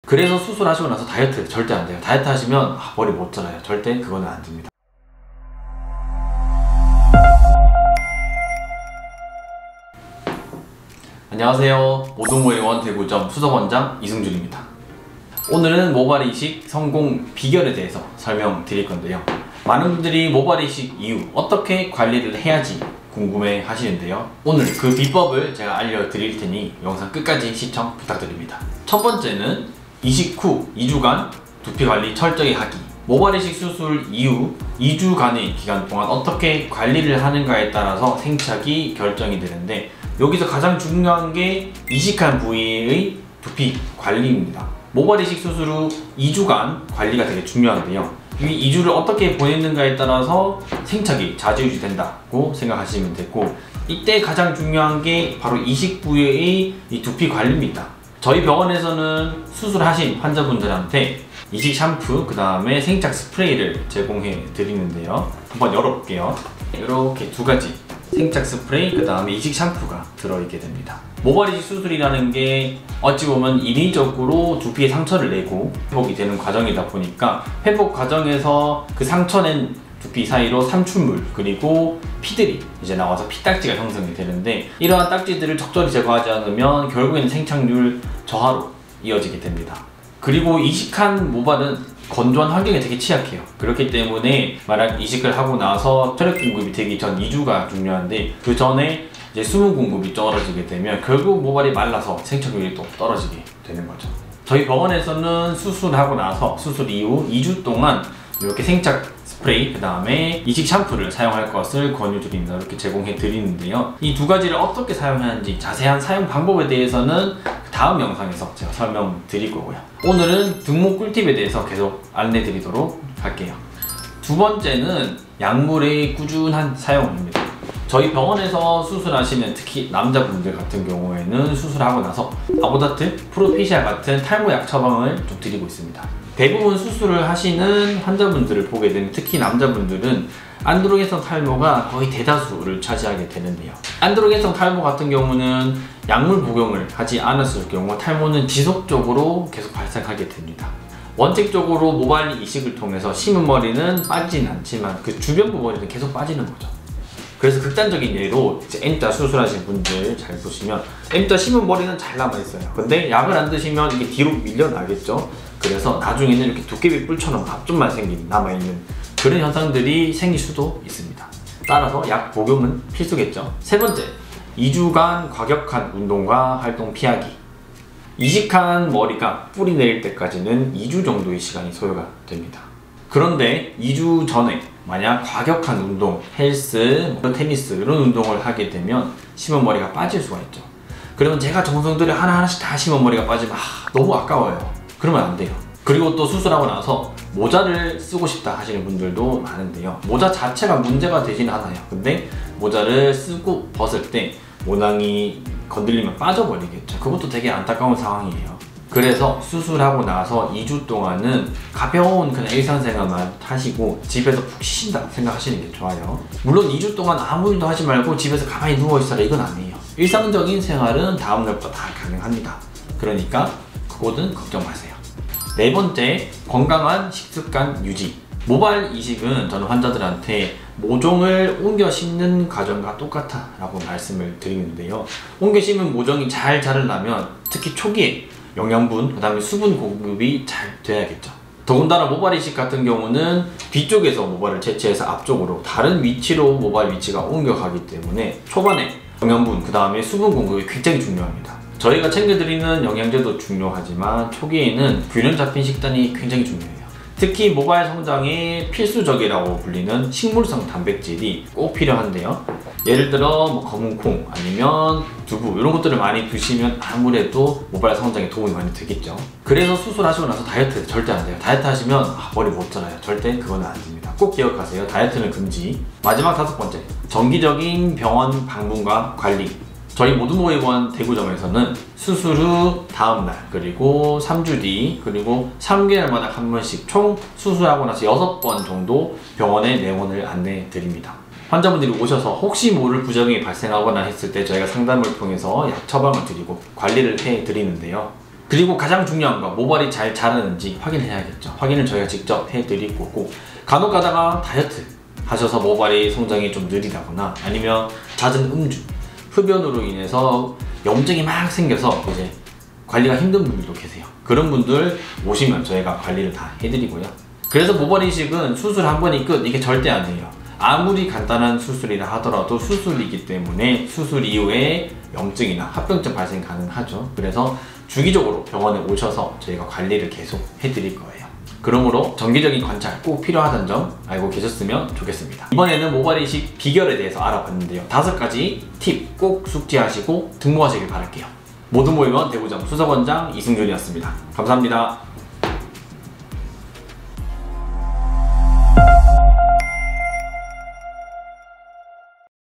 그래서 수술하시고 나서 다이어트 절대 안 돼요. 다이어트 하시면 머리 못 자라요. 절대 그거는 안 됩니다. 안녕하세요. 모동모의원 대구점 수석원장 이승준입니다. 오늘은 모발 이식 성공 비결에 대해서 설명드릴 건데요. 많은 분들이 모발 이식 이후 어떻게 관리를 해야지 궁금해 하시는데요. 오늘 그 비법을 제가 알려드릴 테니 영상 끝까지 시청 부탁드립니다. 첫 번째는 이식 후 2주간 두피 관리 철저히 하기. 모발 이식 수술 이후 2주간의 기간 동안 어떻게 관리를 하는가에 따라서 생착이 결정이 되는데, 여기서 가장 중요한 게 이식한 부위의 두피 관리입니다. 모발 이식 수술 후 2주간 관리가 되게 중요한데요. 이 2주를 어떻게 보냈는가에 따라서 생착이 좌지우지 된다고 생각하시면 되고, 이때 가장 중요한 게 바로 이식 부위의 이 두피 관리입니다. 저희 병원에서는 수술하신 환자분들한테 이식 샴푸, 그 다음에 생착 스프레이를 제공해 드리는데요. 한번 열어볼게요. 이렇게 두 가지 생착 스프레이, 그 다음에 이식 샴푸가 들어있게 됩니다. 모발 이식 수술이라는 게 어찌 보면 인위적으로 두피에 상처를 내고 회복이 되는 과정이다 보니까, 회복 과정에서 그 상처낸 두피 사이로 삼출물 그리고 피들이 이제 나와서 피딱지가 형성이 되는데, 이러한 딱지들을 적절히 제거하지 않으면 결국에는 생착률 저하로 이어지게 됩니다. 그리고 이식한 모발은 건조한 환경에 되게 취약해요. 그렇기 때문에 만약 이식을 하고 나서 혈액 공급이 되기 전 2주가 중요한데, 그 전에 이제 수분 공급이 떨어지게 되면 결국 모발이 말라서 생착률이 또 떨어지게 되는 거죠. 저희 병원에서는 수술하고 나서 수술 이후 2주 동안 이렇게 생착 스프레이, 그 다음에 이식 샴푸를 사용할 것을 권유드립니다. 이렇게 제공해 드리는데요. 이 두 가지를 어떻게 사용하는지 자세한 사용 방법에 대해서는 다음 영상에서 제가 설명드릴 거고요. 오늘은 등목 꿀팁에 대해서 계속 안내 드리도록 할게요. 두 번째는 약물의 꾸준한 사용입니다. 저희 병원에서 수술하시는 특히 남자분들 같은 경우에는 수술하고 나서 아보다트, 프로페시아 같은 탈모약 처방을 좀 드리고 있습니다. 대부분 수술을 하시는 환자분들을 보게 되면 특히 남자분들은 안드로겐성 탈모가 거의 대다수를 차지하게 되는데요. 안드로겐성 탈모 같은 경우는 약물 복용을 하지 않았을 경우 탈모는 지속적으로 계속 발생하게 됩니다. 원칙적으로 모발 이식을 통해서 심은 머리는 빠지진 않지만 그 주변부 머리는 계속 빠지는 거죠. 그래서 극단적인 예로 이제 M자 수술하신 분들 잘 보시면 M자 심은 머리는 잘 남아있어요. 근데 약을 안 드시면 이게 뒤로 밀려나겠죠. 그래서 나중에는 이렇게 도깨비 뿔처럼 앞쪽만 남아있는 그런 현상들이 생길 수도 있습니다. 따라서 약 복용은 필수겠죠. 세 번째, 2주간 과격한 운동과 활동 피하기. 이식한 머리가 뿌리 내릴 때까지는 2주 정도의 시간이 소요가 됩니다. 그런데 2주 전에 만약 과격한 운동, 헬스, 테니스 이런 운동을 하게 되면 심은 머리가 빠질 수가 있죠. 그러면 제가 정성 들여 하나하나씩 다 심은 머리가 빠지면 너무 아까워요. 그러면 안 돼요. 그리고 또 수술하고 나서 모자를 쓰고 싶다 하시는 분들도 많은데요. 모자 자체가 문제가 되지는 않아요. 근데 모자를 쓰고 벗을 때 모낭이 건들리면 빠져버리겠죠. 그것도 되게 안타까운 상황이에요. 그래서 수술하고 나서 2주 동안은 가벼운 그냥 일상생활만 하시고 집에서 푹 쉬신다 생각하시는 게 좋아요. 물론 2주 동안 아무 일도 하지 말고 집에서 가만히 누워있어라 이건 아니에요. 일상적인 생활은 다음날부터 다 가능합니다. 그러니까 그거는 걱정 마세요. 네 번째, 건강한 식습관 유지. 모발 이식은 저는 환자들한테 모종을 옮겨 심는 과정과 똑같아 라고 말씀을 드리는데요. 옮겨 심은 모종이 잘 자라려면 특히 초기에 영양분, 그 다음에 수분 공급이 잘 돼야겠죠. 더군다나 모발 이식 같은 경우는 뒤쪽에서 모발을 채취해서 앞쪽으로 다른 위치로 모발 위치가 옮겨가기 때문에 초반에 영양분, 그 다음에 수분 공급이 굉장히 중요합니다. 저희가 챙겨드리는 영양제도 중요하지만 초기에는 균형 잡힌 식단이 굉장히 중요해요. 특히 모발 성장에 필수적이라고 불리는 식물성 단백질이 꼭 필요한데요. 예를 들어 검은 콩 아니면 두부 이런 것들을 많이 드시면 아무래도 모발 성장에 도움이 많이 되겠죠. 그래서 수술하시고 나서 다이어트 절대 안 돼요. 다이어트 하시면 머리 못 자라요. 절대 그거는 안 됩니다. 꼭 기억하세요. 다이어트는 금지. 마지막 다섯 번째, 정기적인 병원 방문과 관리. 저희 모두모의원 대구점에서는 수술 후 다음날, 그리고 3주 뒤, 그리고 3개월마다 한 번씩 총 수술하고 나서 6번 정도 병원에 내원을 안내해 드립니다. 환자분들이 오셔서 혹시 모를 부작용이 발생하거나 했을 때 저희가 상담을 통해서 약 처방을 드리고 관리를 해 드리는데요. 그리고 가장 중요한 거, 모발이 잘 자라는지 확인해야겠죠. 확인을 저희가 직접 해드릴 거고, 간혹 가다가 다이어트 하셔서 모발이 성장이 좀 느리다거나 아니면 잦은 음주, 흡연으로 인해서 염증이 막 생겨서 이제 관리가 힘든 분들도 계세요. 그런 분들 오시면 저희가 관리를 다 해드리고요. 그래서 모발 이식은 수술 한 번이 끝, 이게 절대 아니에요. 아무리 간단한 수술이라 하더라도 수술이기 때문에 수술 이후에 염증이나 합병증 발생 가능하죠. 그래서 주기적으로 병원에 오셔서 저희가 관리를 계속 해드릴 거예요. 그러므로 정기적인 관찰 꼭 필요하다는 점 알고 계셨으면 좋겠습니다. 이번에는 모발 이식 비결에 대해서 알아봤는데요. 5가지 팁 꼭 숙지하시고 등록하시길 바랄게요. 모든 모의원 대구점 수석원장 이승준이었습니다. 감사합니다.